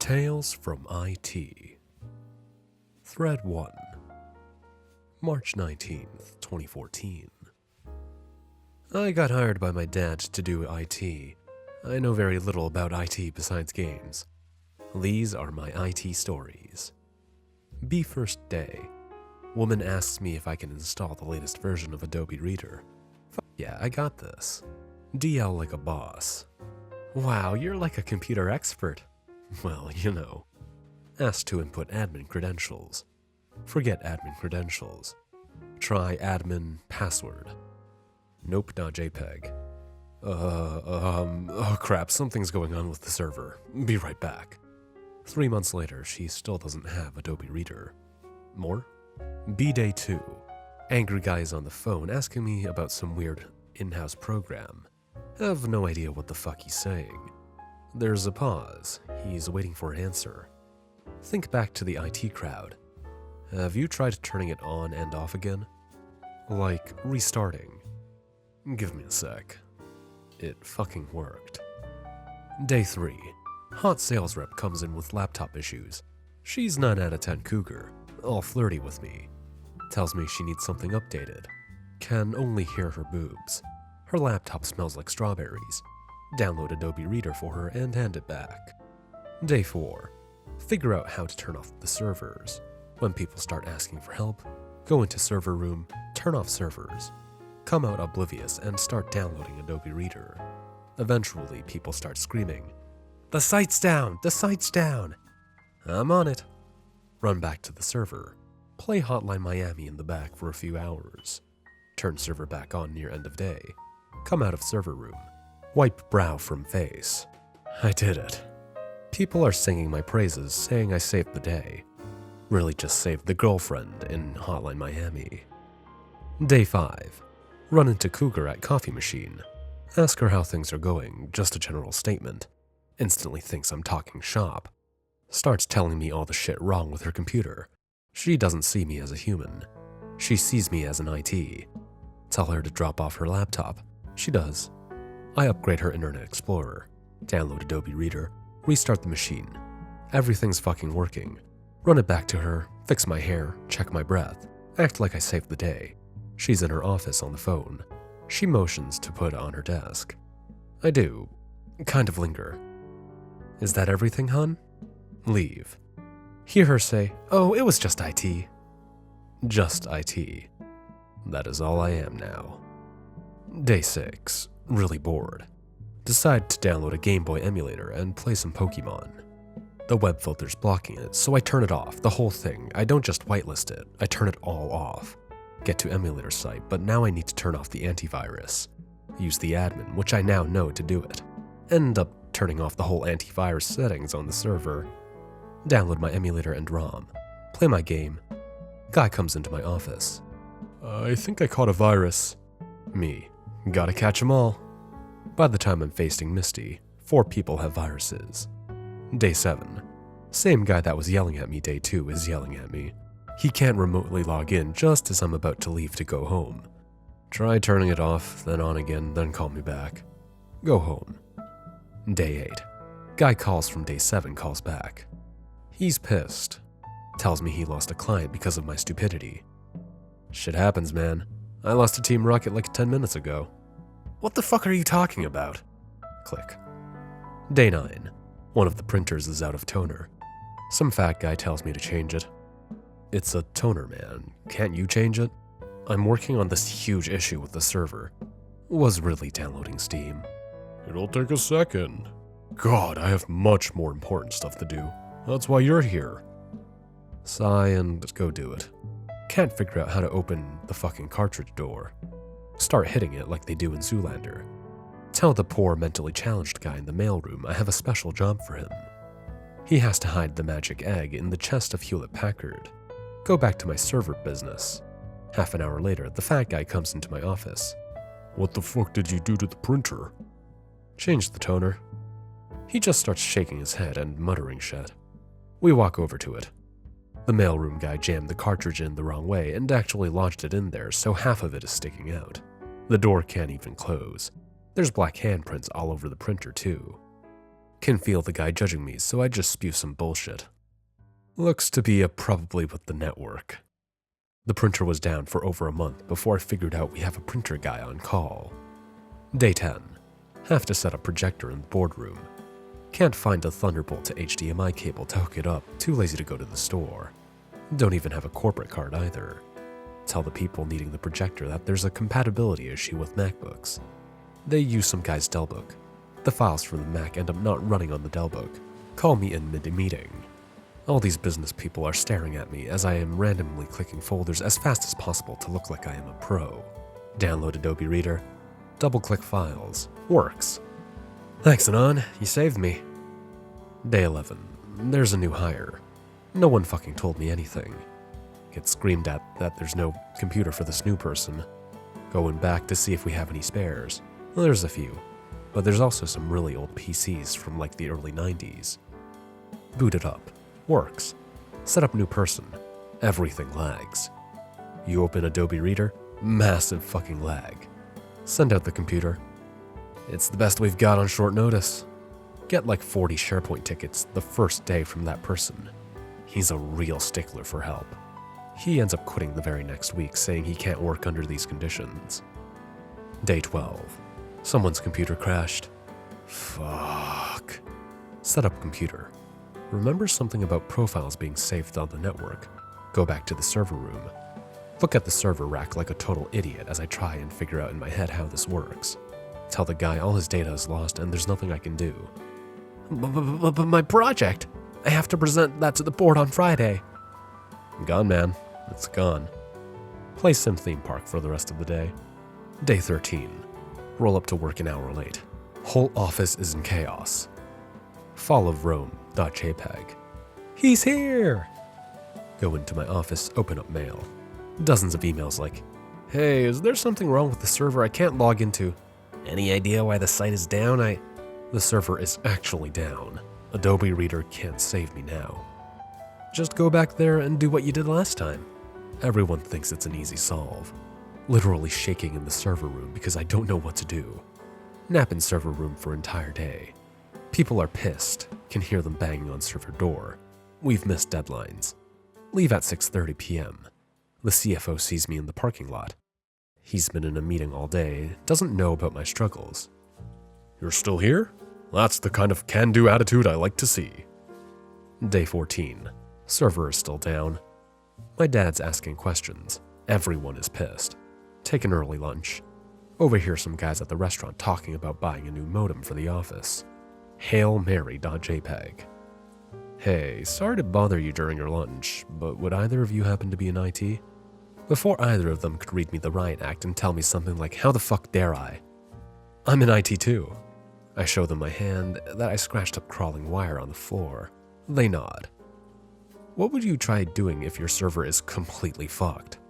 Tales from IT. Thread 1. March 19th, 2014. I got hired by my dad to do IT. I know very little about IT besides games. These are my IT stories. First day. Woman asks me if I can install the latest version of Adobe Reader. Yeah, I got this. DL like a boss. Wow, you're like a computer expert. Well, you know. Asked to input admin credentials. Forget admin credentials. Try admin password. Nope.jpg. Oh crap, something's going on with the server. Be right back. 3 months later, she still doesn't have Adobe Reader. More? Day 2. Angry guy is on the phone asking me about some weird in-house program. Have no idea what the fuck he's saying. There's a pause. He's waiting for an answer. Think back to the IT crowd. Have you tried turning it on and off again? Like restarting. Give me a sec. It fucking worked. Day 3. Hot sales rep comes in with laptop issues. She's 9 out of 10 cougar, all flirty with me. Tells me she needs something updated. Can only hear her boobs. Her laptop smells like strawberries. Download Adobe Reader for her and hand it back. Day 4. Figure out how to turn off the servers. When people start asking for help, go into server room, turn off servers. Come out oblivious and start downloading Adobe Reader. Eventually, people start screaming, "The site's down! The site's down!" I'm on it. Run back to the server. Play Hotline Miami in the back for a few hours. Turn server back on near end of day. Come out of server room. Wipe brow from face. I did it. People are singing my praises, saying I saved the day. Really just saved the girlfriend in Hotline Miami. Day 5. Run into Cougar at coffee machine. Ask her how things are going, just a general statement. Instantly thinks I'm talking shop. Starts telling me all the shit wrong with her computer. She doesn't see me as a human. She sees me as an IT. Tell her to drop off her laptop. She does. I upgrade her Internet Explorer. Download Adobe Reader. Restart the machine. Everything's fucking working. Run it back to her. Fix my hair. Check my breath. Act like I saved the day. She's in her office on the phone. She motions to put it on her desk. I do. Kind of linger. Is that everything, hun? Leave. Hear her say, "Oh, it was just IT." Just IT. That is all I am now. Day 6. Really bored. Decide to download a Game Boy emulator and play some Pokemon. The web filter's blocking it, so I turn it off, the whole thing. I don't just whitelist it, I turn it all off. Get to emulator site, but now I need to turn off the antivirus. Use the admin, which I now know to do it. End up turning off the whole antivirus settings on the server. Download my emulator and ROM. Play my game. Guy comes into my office. I think I caught a virus. Me. Gotta catch 'em all. By the time I'm facing Misty, 4 people have viruses. Day 7. Same guy that was yelling at me day 2 is yelling at me. He can't remotely log in just as I'm about to leave to go home. Try turning it off, then on again, then call me back. Go home. Day 8. Guy calls from day 7 calls back. He's pissed. Tells me he lost a client because of my stupidity. Shit happens, man. I lost a Team Rocket like 10 minutes ago. What the fuck are you talking about? Click. Day 9. One of the printers is out of toner. Some fat guy tells me to change it. It's a toner, man. Can't you change it? I'm working on this huge issue with the server. Was really downloading Steam. It'll take a second. God, I have much more important stuff to do. That's why you're here. Sigh and go do it. Can't figure out how to open the fucking cartridge door. Start hitting it like they do in Zoolander. Tell the poor mentally challenged guy in the mailroom I have a special job for him. He has to hide the magic egg in the chest of Hewlett-Packard. Go back to my server business. Half an hour later, the fat guy comes into my office. What the fuck did you do to the printer? Change the toner. He just starts shaking his head and muttering shit. We walk over to it. The mailroom guy jammed the cartridge in the wrong way and actually lodged it in there, so half of it is sticking out. The door can't even close. There's black handprints all over the printer too. Can feel the guy judging me, so I just spew some bullshit. Looks to be probably with the network. The printer was down for over a month before I figured out we have a printer guy on call. Day 10. Have to set up projector in the boardroom. Can't find a Thunderbolt to HDMI cable to hook it up, too lazy to go to the store. Don't even have a corporate card either. Tell the people needing the projector that there's a compatibility issue with MacBooks. They use some guy's Dell book. The files from the Mac end up not running on the Dell book. Call me in mid-meeting. All these business people are staring at me as I am randomly clicking folders as fast as possible to look like I am a pro. Download Adobe Reader. Double-click files. Works. Thanks, Anon. You saved me. Day 11. There's a new hire. No one fucking told me anything. Get screamed at that there's no computer for this new person. Going back to see if we have any spares. Well, there's a few. But there's also some really old PCs from like the early 90s. Boot it up. Works. Set up new person. Everything lags. You open Adobe Reader. Massive fucking lag. Send out the computer. It's the best we've got on short notice. Get like 40 SharePoint tickets the first day from that person. He's a real stickler for help. He ends up quitting the very next week, saying he can't work under these conditions. Day 12. Someone's computer crashed. Fuck. Set up computer. Remember something about profiles being saved on the network. Go back to the server room. Look at the server rack like a total idiot as I try and figure out in my head how this works. Tell the guy all his data is lost and there's nothing I can do. But my project! I have to present that to the board on Friday. Gone, man. It's gone. Play Sim Theme Park for the rest of the day. Day 13. Roll up to work an hour late. Whole office is in chaos. Fall of Rome.jpg. He's here! Go into my office, open up mail. Dozens of emails like, hey, is there something wrong with the server I can't log into? Any idea why the site is down? The server is actually down. Adobe Reader can't save me now. Just go back there and do what you did last time. Everyone thinks it's an easy solve. Literally shaking in the server room because I don't know what to do. Nap in server room for entire day. People are pissed, can hear them banging on server door. We've missed deadlines. Leave at 6:30 p.m. The CFO sees me in the parking lot. He's been in a meeting all day, doesn't know about my struggles. You're still here? That's the kind of can-do attitude I like to see. Day 14. Server is still down. My dad's asking questions. Everyone is pissed. Take an early lunch. Overhear some guys at the restaurant talking about buying a new modem for the office. HailMary.jpg. Hey, sorry to bother you during your lunch, but would either of you happen to be in IT? Before either of them could read me the riot act and tell me something like, how the fuck dare I? I'm in IT too. I show them my hand that I scratched up crawling wire on the floor. They nod. What would you try doing if your server is completely fucked?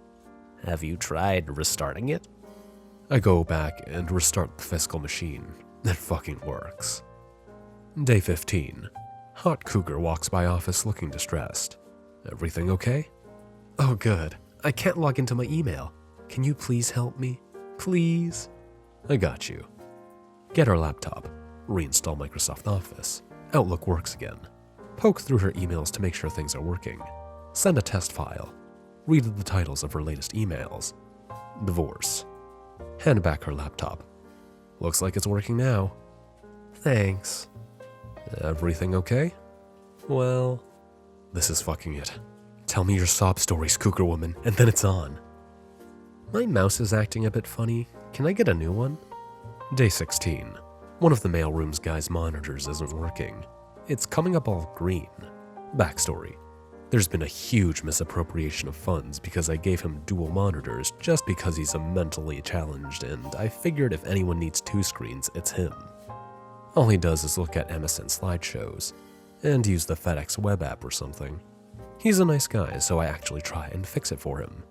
Have you tried restarting it? I go back and restart the physical machine. It fucking works. Day 15. Hot cougar walks by office looking distressed. Everything okay? Oh good. I can't log into my email. Can you please help me? Please? I got you. Get her laptop. Reinstall Microsoft Office. Outlook works again. Poke through her emails to make sure things are working. Send a test file. Read the titles of her latest emails. Divorce. Hand back her laptop. Looks like it's working now. Thanks. Everything okay? Well, this is fucking it. Tell me your sob stories, cougar woman, and then it's on. My mouse is acting a bit funny. Can I get a new one? Day 16. One of the mailroom's guy's monitors isn't working. It's coming up all green. Backstory. There's been a huge misappropriation of funds because I gave him dual monitors just because he's a mentally challenged, and I figured if anyone needs two screens, it's him. All he does is look at MSN slideshows and use the FedEx web app or something. He's a nice guy, so I actually try and fix it for him.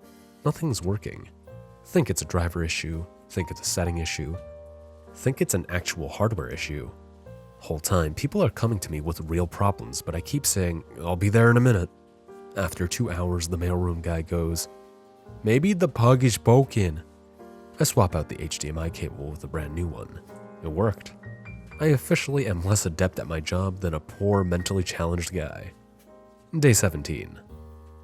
Nothing's working. Think it's a driver issue, think it's a setting issue, think it's an actual hardware issue. Whole time, people are coming to me with real problems, but I keep saying, I'll be there in a minute. After 2 hours, the mailroom guy goes, maybe the plug is broken. I swap out the HDMI cable with a brand new one. It worked. I officially am less adept at my job than a poor, mentally challenged guy. Day 17.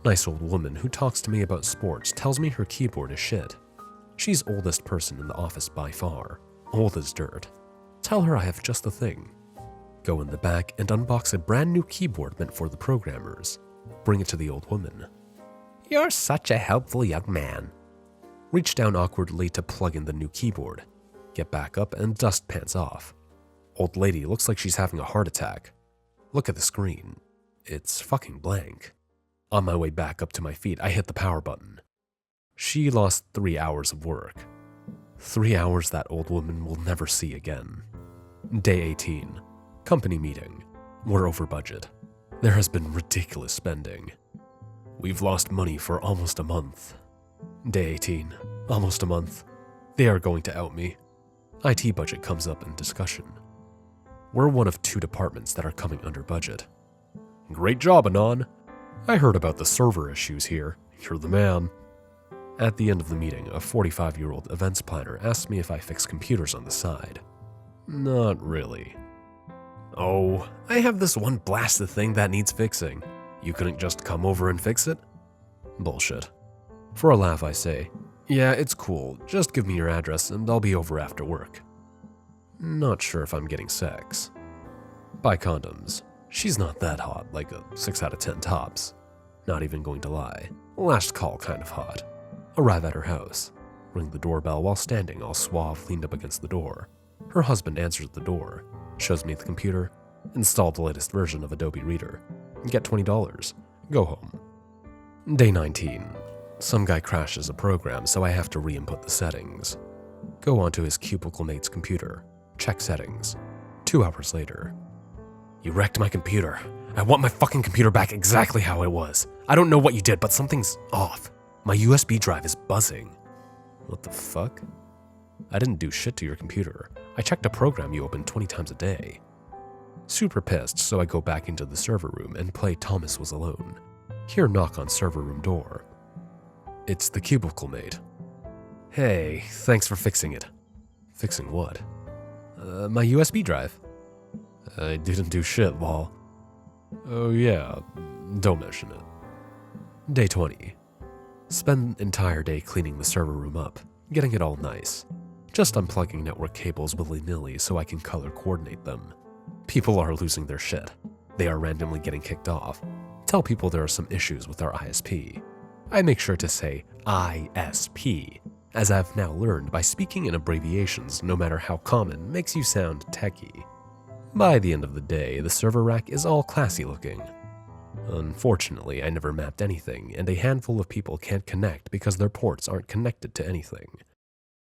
Nice old woman who talks to me about sports tells me her keyboard is shit. She's oldest person in the office by far. Old as dirt. Tell her I have just the thing. Go in the back and unbox a brand new keyboard meant for the programmers. Bring it to the old woman. You're such a helpful young man. Reach down awkwardly to plug in the new keyboard. Get back up and dust pants off. Old lady looks like she's having a heart attack. Look at the screen. It's fucking blank. On my way back up to my feet, I hit the power button. She lost 3 hours of work. 3 hours that old woman will never see again. Day 18. Company meeting. We're over budget. There has been ridiculous spending. We've lost money for almost a month. Day 18. Almost a month. They are going to out me. IT budget comes up in discussion. We're one of 2 departments that are coming under budget. Great job, Anon. I heard about the server issues here. You're the man. At the end of the meeting, a 45-year-old events planner asked me if I fix computers on the side. Not really. Oh, I have this one blasted thing that needs fixing. You couldn't just come over and fix it? Bullshit. For a laugh, I say, yeah, it's cool. Just give me your address and I'll be over after work. Not sure if I'm getting sex. Buy condoms. She's not that hot, like a 6 out of 10 tops. Not even going to lie. Last call kind of hot. Arrive at her house. Ring the doorbell while standing all suave leaned up against the door. Her husband answers the door, shows me the computer, install the latest version of Adobe Reader, get $20, go home. Day 19. Some guy crashes a program, so I have to re-input the settings. Go onto his cubicle mate's computer, check settings. 2 hours later. You wrecked my computer. I want my fucking computer back exactly how it was. I don't know what you did, but something's off. My USB drive is buzzing. What the fuck? I didn't do shit to your computer. I checked a program you opened 20 times a day. Super pissed, so I go back into the server room and play Thomas Was Alone. Hear knock on server room door. It's the cubicle mate. Hey, thanks for fixing it. Fixing what? My USB drive. I didn't do shit, lol. Oh yeah, don't mention it. Day 20. Spend an entire day cleaning the server room up, getting it all nice. Just unplugging network cables willy-nilly so I can color coordinate them. People are losing their shit. They are randomly getting kicked off. Tell people there are some issues with our ISP. I make sure to say ISP, as I've now learned by speaking in abbreviations no matter how common makes you sound techie. By the end of the day, the server rack is all classy looking. Unfortunately, I never mapped anything, and a handful of people can't connect because their ports aren't connected to anything.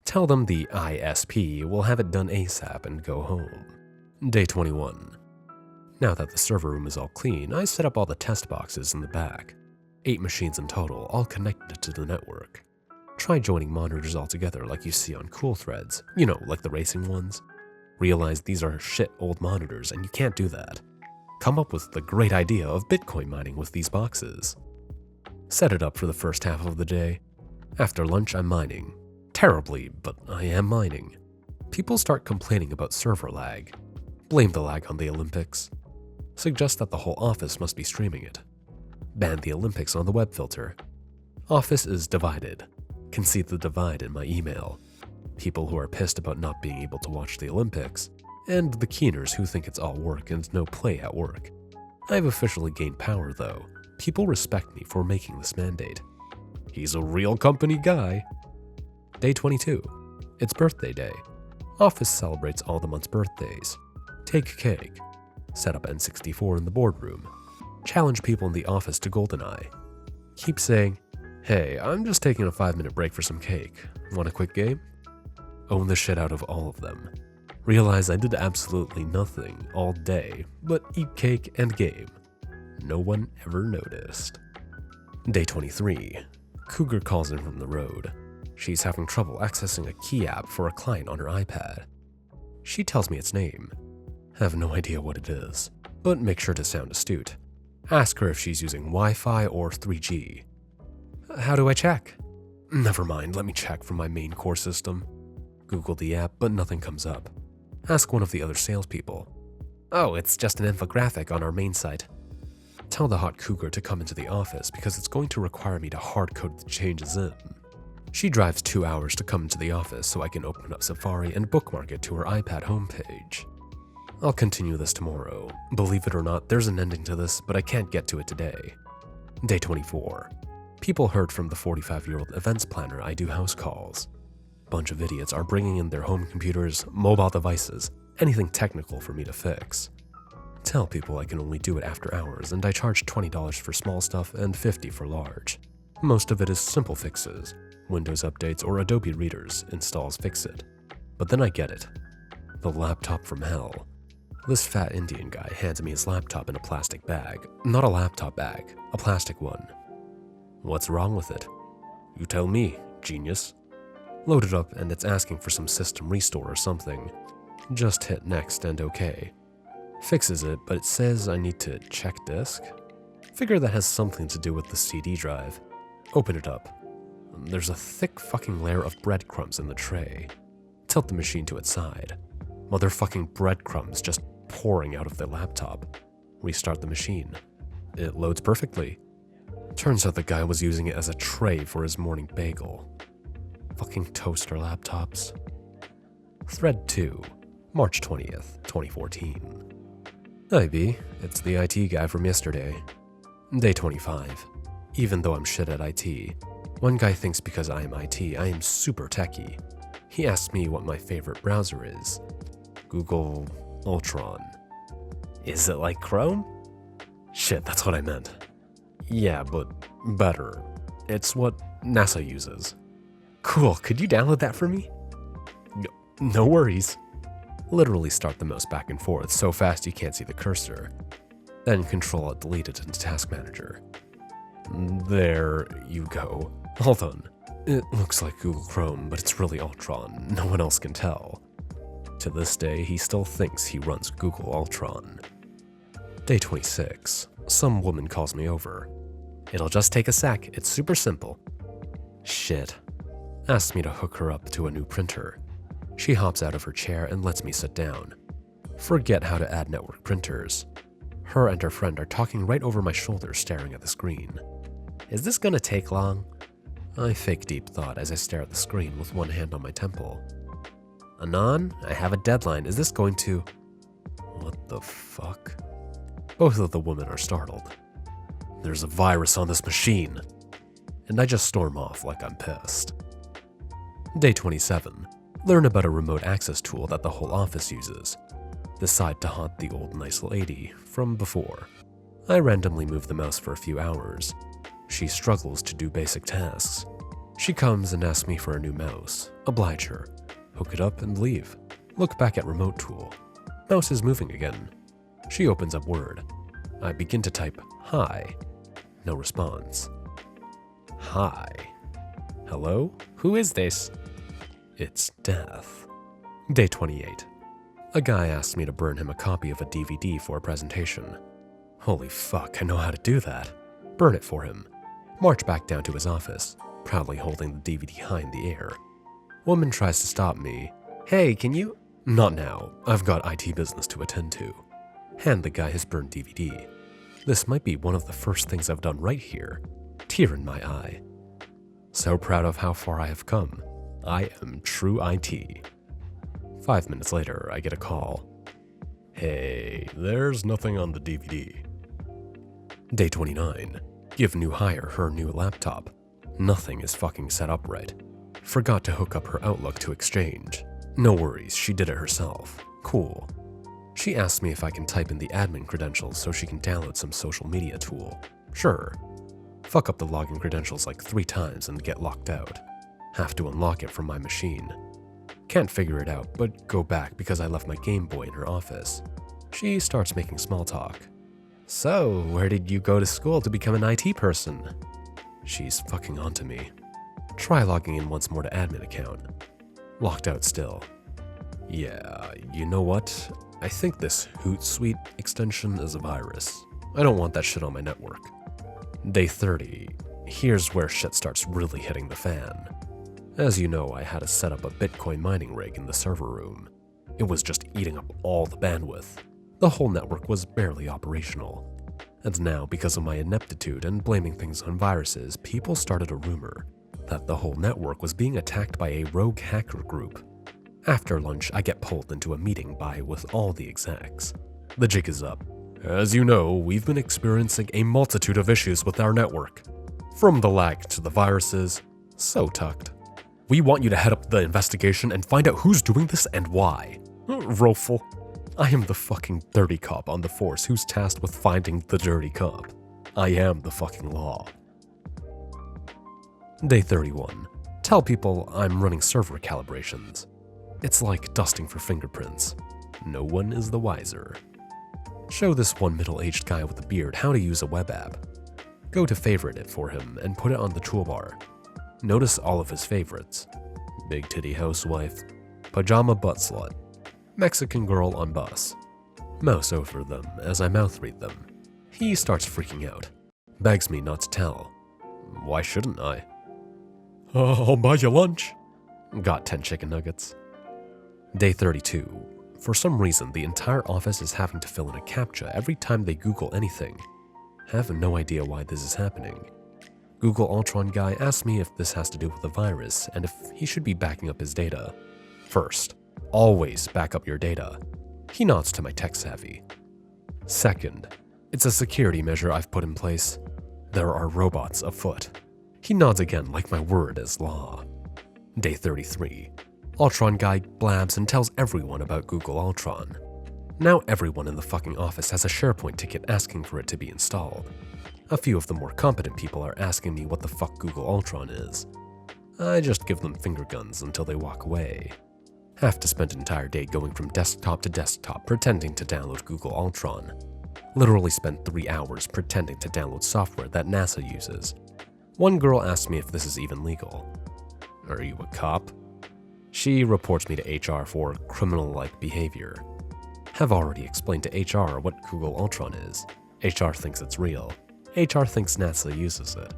Tell them the ISP will have it done ASAP and go home. Day 21. Now that the server room is all clean, I set up all the test boxes in the back. 8 machines in total, all connected to the network. Try joining monitors all together like you see on cool threads, you know, like the racing ones. Realize these are shit old monitors and you can't do that. Come up with the great idea of Bitcoin mining with these boxes. Set it up for the first half of the day. After lunch, I'm mining. Terribly, but I am mining. People start complaining about server lag. Blame the lag on the Olympics. Suggest that the whole office must be streaming it. Ban the Olympics on the web filter. Office is divided. Can see the divide in my email. People who are pissed about not being able to watch the Olympics, and the keeners who think it's all work and no play at work. I've officially gained power though. People respect me for making this mandate. He's a real company guy. Day 22. It's birthday day. Office celebrates all the month's birthdays. Take cake. Set up N64 in the boardroom. Challenge people in the office to GoldenEye. Keep saying, hey, I'm just taking a 5-minute break for some cake. Want a quick game? Own the shit out of all of them. Realize I did absolutely nothing all day but eat cake and game. No one ever noticed. Day 23. Cougar calls in from the road. She's having trouble accessing a key app for a client on her iPad. She tells me its name. Have no idea what it is, but make sure to sound astute. Ask her if she's using Wi-Fi or 3G. How do I check? Never mind, let me check from my main core system. Google the app, but nothing comes up. Ask one of the other salespeople. Oh, it's just an infographic on our main site. Tell the hot cougar to come into the office because it's going to require me to hard-code the changes in. She drives 2 hours to come into the office so I can open up Safari and bookmark it to her iPad homepage. I'll continue this tomorrow. Believe it or not, there's an ending to this, but I can't get to it today. Day 24. People heard from the 45-year-old events planner I do house calls. Bunch of idiots are bringing in their home computers, mobile devices, anything technical for me to fix. Tell people I can only do it after hours, and I charge $20 for small stuff and $50 for large. Most of it is simple fixes, Windows updates or Adobe readers, installs fix-it. But then I get it. The laptop from hell. This fat Indian guy hands me his laptop in a plastic bag. Not a laptop bag, a plastic one. What's wrong with it? You tell me, genius. Load it up and it's asking for some system restore or something. Just hit next and OK. Fixes it, but it says I need to check disk. Figure that has something to do with the CD drive. Open it up. There's a thick fucking layer of breadcrumbs in the tray. Tilt the machine to its side. Motherfucking breadcrumbs just pouring out of the laptop. Restart the machine. It loads perfectly. Turns out the guy was using it as a tray for his morning bagel. Fucking toaster laptops. Thread 2, March 20th, 2014. Hi B, it's the IT guy from yesterday. Day 25. Even though I'm shit at IT, one guy thinks because I am IT, I am super techie. He asks me what my favorite browser is. Google Ultron. Is it like Chrome? Shit, that's what I meant. Yeah, but better. It's what NASA uses. Cool, could you download that for me? No worries. Literally start the mouse back and forth so fast you can't see the cursor. Then Control-Alt-Delete it into Task Manager. There you go. Hold on. It looks like Google Chrome, but it's really Ultron. No one else can tell. To this day, he still thinks he runs Google Ultron. Day 26. Some woman calls me over. It'll just take a sec. It's super simple. Shit. Asks me to hook her up to a new printer. She hops out of her chair and lets me sit down. Forget how to add network printers. Her and her friend are talking right over my shoulder, staring at the screen. Is this gonna take long? I fake deep thought as I stare at the screen with one hand on my temple. Anon, I have a deadline. Is this going to... What the fuck? Both of the women are startled. There's a virus on this machine. And I just storm off like I'm pissed. Day 27. Learn about a remote access tool that the whole office uses. Decide to haunt the old nice lady from before. I randomly move the mouse for a few hours. She struggles to do basic tasks. She comes and asks me for a new mouse. Oblige her. Hook it up and leave. Look back at remote tool. Mouse is moving again. She opens up Word. I begin to type hi. No response. Hi. Hello? Who is this? It's death. Day 28. A guy asked me to burn him a copy of a DVD for a presentation. Holy fuck, I know how to do that. Burn it for him. March back down to his office, proudly holding the DVD high in the air. Woman tries to stop me. Hey, can you? Not now. I've got IT business to attend to. Hand the guy his burned DVD. This might be one of the first things I've done right here. Tear in my eye. So proud of how far I have come. I am true IT. 5 minutes later, I get a call. Hey, there's nothing on the DVD. Day 29. Give new hire her new laptop. Nothing is fucking set up right. Forgot to hook up her Outlook to Exchange. No worries, she did it herself. Cool. She asked me if I can type in the admin credentials so she can download some social media tool. Sure. Fuck up the login credentials like 3 times and get locked out. Have to unlock it from my machine. Can't figure it out, but go back because I left my Game Boy in her office. She starts making small talk. So, where did you go to school to become an IT person? She's fucking onto me. Try logging in once more to admin account. Locked out still. Yeah, you know what? I think this Hootsuite extension is a virus. I don't want that shit on my network. Day 30. Here's where shit starts really hitting the fan. As you know, I had to set up a Bitcoin mining rig in the server room. It was just eating up all the bandwidth. The whole network was barely operational. And now, because of my ineptitude and blaming things on viruses, people started a rumor that the whole network was being attacked by a rogue hacker group. After lunch, I get pulled into a meeting with all the execs. The jig is up. As you know, we've been experiencing a multitude of issues with our network. From the lag to the viruses, so tucked. We want you to head up the investigation and find out who's doing this and why. Rofel, I am the fucking dirty cop on the force who's tasked with finding the dirty cop. I am the fucking law. Day 31. Tell people I'm running server calibrations. It's like dusting for fingerprints. No one is the wiser. Show this one middle-aged guy with a beard how to use a web app. Go to favorite it for him and put it on the toolbar. Notice all of his favorites. Big titty housewife, pajama butt slut, Mexican girl on bus. Mouse over them as I mouth read them. He starts freaking out. Begs me not to tell. Why shouldn't I? I'll buy you lunch. Got 10 chicken nuggets. Day 32. For some reason, the entire office is having to fill in a CAPTCHA every time they Google anything. Have no idea why this is happening. Google Ultron guy asked me if this has to do with the virus and if he should be backing up his data. First, always back up your data. He nods to my tech savvy. Second, it's a security measure I've put in place. There are robots afoot. He nods again like my word is law. Day 33. Ultron guy blabs and tells everyone about Google Ultron. Now everyone in the fucking office has a SharePoint ticket asking for it to be installed. A few of the more competent people are asking me what the fuck Google Ultron is. I just give them finger guns until they walk away. Have to spend an entire day going from desktop to desktop pretending to download Google Ultron. Literally spent 3 hours pretending to download software that NASA uses. One girl asked me if this is even legal. Are you a cop? She reports me to HR for criminal-like behavior. Have already explained to HR what Google Ultron is. HR thinks it's real. HR thinks NASA uses it.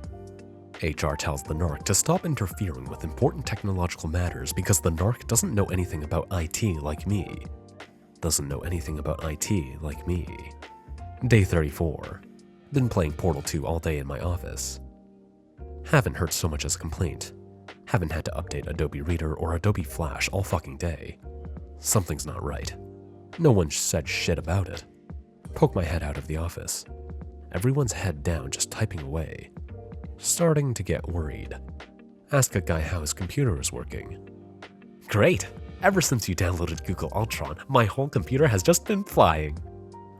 HR tells the NARC to stop interfering with important technological matters because the NARC doesn't know anything about IT like me. Doesn't know anything about IT like me. Day 34. Been playing Portal 2 all day in my office. Haven't heard so much as a complaint. Haven't had to update Adobe Reader or Adobe Flash all fucking day. Something's not right. No one said shit about it. Poke my head out of the office. Everyone's head down just typing away. Starting to get worried. Ask a guy how his computer is working. Great! Ever since you downloaded Google Ultron, my whole computer has just been flying.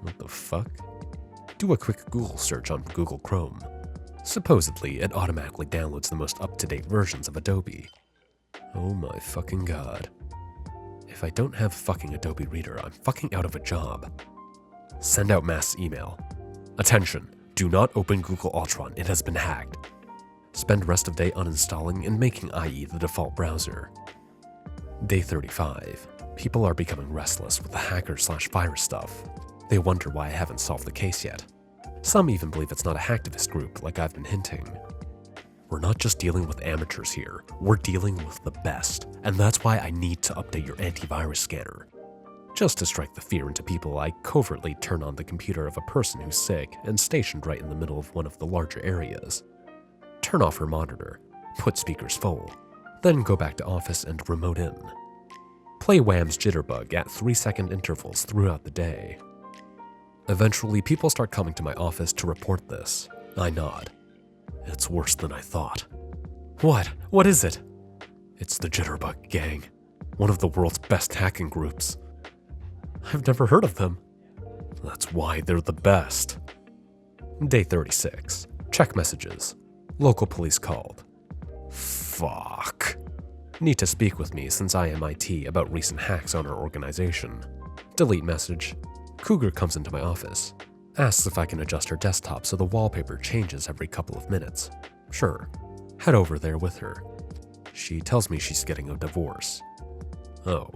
What the fuck? Do a quick Google search on Google Chrome. Supposedly, it automatically downloads the most up-to-date versions of Adobe. Oh my fucking god. If I don't have fucking Adobe Reader, I'm fucking out of a job. Send out mass email. Attention, do not open Google Ultron, it has been hacked. Spend rest of day uninstalling and making IE the default browser. Day 35. People are becoming restless with the hacker/virus stuff. They wonder why I haven't solved the case yet. Some even believe it's not a hacktivist group like I've been hinting. We're not just dealing with amateurs here, we're dealing with the best, and that's why I need to update your antivirus scanner. Just to strike the fear into people, I covertly turn on the computer of a person who's sick and stationed right in the middle of one of the larger areas. Turn off her monitor, put speakers full, then go back to office and remote in. Play Wham's Jitterbug at 3-second intervals throughout the day. Eventually, people start coming to my office to report this. I nod. It's worse than I thought. What? What is it? It's the Jitterbug Gang, one of the world's best hacking groups. I've never heard of them. That's why they're the best. Day 36. Check messages. Local police called. Fuck. Need to speak with me since I am IT about recent hacks on our organization. Delete message. Cougar comes into my office. Asks if I can adjust her desktop so the wallpaper changes every couple of minutes. Sure. Head over there with her. She tells me she's getting a divorce. Oh.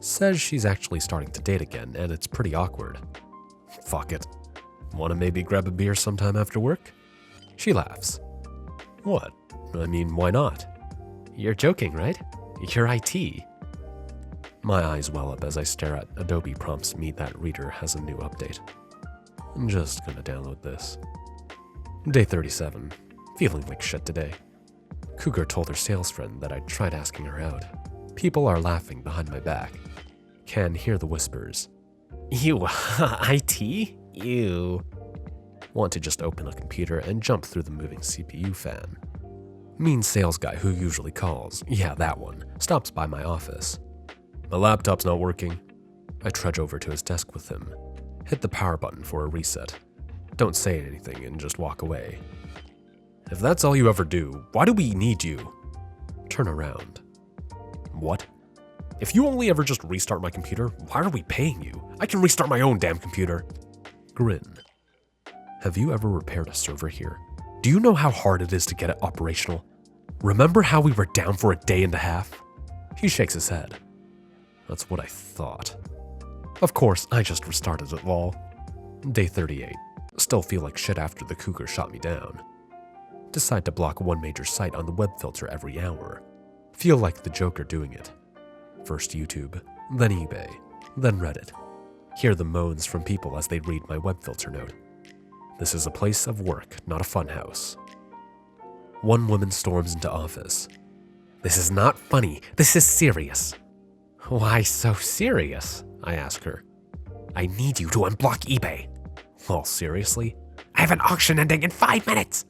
Says she's actually starting to date again and it's pretty awkward. Fuck it. Wanna maybe grab a beer sometime after work? She laughs. What? I mean, why not? You're joking, right? You're IT. My eyes well up as I stare at Adobe prompts me that Reader has a new update. I'm just gonna download this. Day 37. Feeling like shit today. Cougar told her sales friend that I tried asking her out. People are laughing behind my back. Can hear the whispers. Ew, IT? Ew. Want to just open a computer and jump through the moving CPU fan. Mean sales guy who usually calls, yeah, that one, stops by my office. My laptop's not working. I trudge over to his desk with him. Hit the power button for a reset. Don't say anything and just walk away. If that's all you ever do, why do we need you? Turn around. What? If you only ever just restart my computer, why are we paying you? I can restart my own damn computer. Grin. Have you ever repaired a server here? Do you know how hard it is to get it operational? Remember how we were down for a day and a half? He shakes his head. That's what I thought. Of course, I just restarted it, lol. Day 38. Still feel like shit after the Cougar shot me down. Decide to block one major site on the web filter every hour. Feel like the Joker doing it. First YouTube, then eBay, then Reddit. Hear the moans from people as they read my web filter note. This is a place of work, not a funhouse. One woman storms into office. This is not funny, this is serious. Why so serious? I ask her. I need you to unblock eBay. Well, seriously? I have an auction ending in 5 minutes.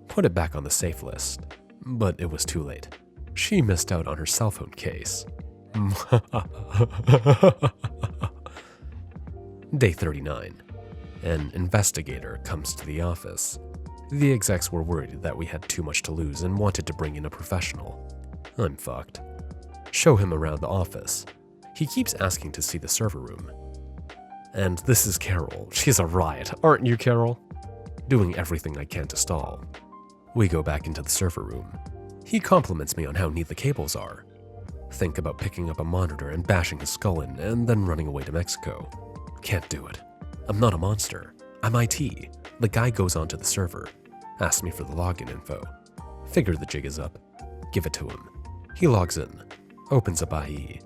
Put it back on the safe list, but it was too late. She missed out on her cell phone case. Day 39. An investigator comes to the office. The execs were worried that we had too much to lose and wanted to bring in a professional. I'm fucked. Show him around the office. He keeps asking to see the server room. And this is Carol. She's a riot, aren't you, Carol? Doing everything I can to stall. We go back into the server room. He compliments me on how neat the cables are. Think about picking up a monitor and bashing his skull in and then running away to Mexico. Can't do it. I'm not a monster. I'm IT. The guy goes onto the server. Asks me for the login info. Figure the jig is up. Give it to him. He logs in. Opens up IE.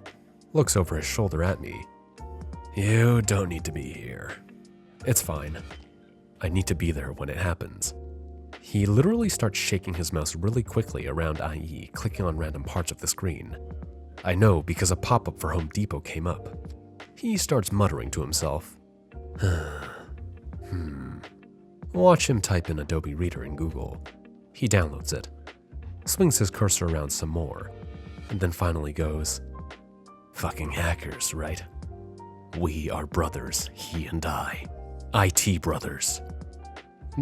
Looks over his shoulder at me. You don't need to be here. It's fine. I need to be there when it happens. He literally starts shaking his mouse really quickly around IE, clicking on random parts of the screen. I know because a pop-up for Home Depot came up. He starts muttering to himself. Watch him type in Adobe Reader in Google. He downloads it. Swings his cursor around some more. And then finally goes, fucking hackers, right? We are brothers, he and I. IT brothers.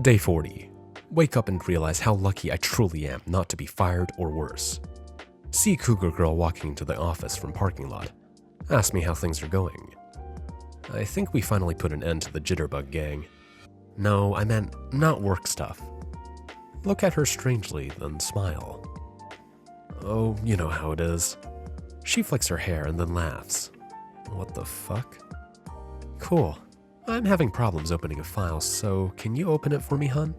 Day 40. Wake up and realize how lucky I truly am not to be fired or worse. See Cougar Girl walking into the office from parking lot. Ask me how things are going. I think we finally put an end to the Jitterbug gang. No, I meant not work stuff. Look at her strangely, then smile. Oh, you know how it is. She flicks her hair and then laughs. What the fuck? Cool. I'm having problems opening a file, so can you open it for me, hun?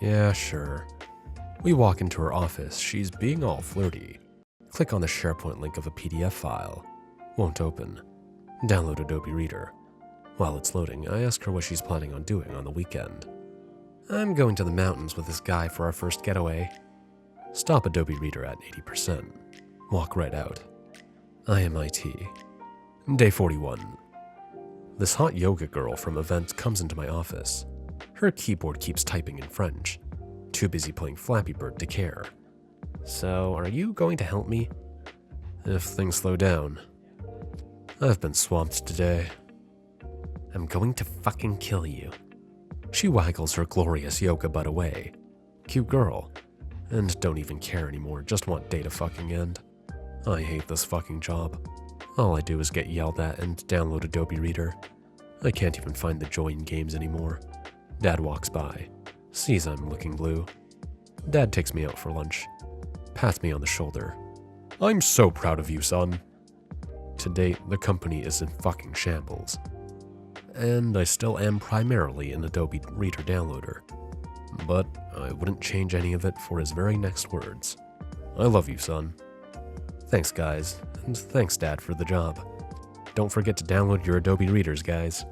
Yeah, sure. We walk into her office. She's being all flirty. Click on the SharePoint link of a PDF file. Won't open. Download Adobe Reader. While it's loading, I ask her what she's planning on doing on the weekend. I'm going to the mountains with this guy for our first getaway. Stop Adobe Reader at 80%. Walk right out. I am IT. Day 41. This hot yoga girl from event comes into my office. Her keyboard keeps typing in French. Too busy playing Flappy Bird to care. So, are you going to help me? If things slow down. I've been swamped today. I'm going to fucking kill you. She waggles her glorious yoga butt away. Cute girl. And don't even care anymore, just want day to fucking end. I hate this fucking job. All I do is get yelled at and download Adobe Reader. I can't even find the joy in games anymore. Dad walks by, sees I'm looking blue. Dad takes me out for lunch, pats me on the shoulder. I'm so proud of you, son. To date, the company is in fucking shambles. And I still am primarily an Adobe Reader downloader. But I wouldn't change any of it for his very next words. I love you, son. Thanks guys, and thanks Dad for the job. Don't forget to download your Adobe Readers, guys.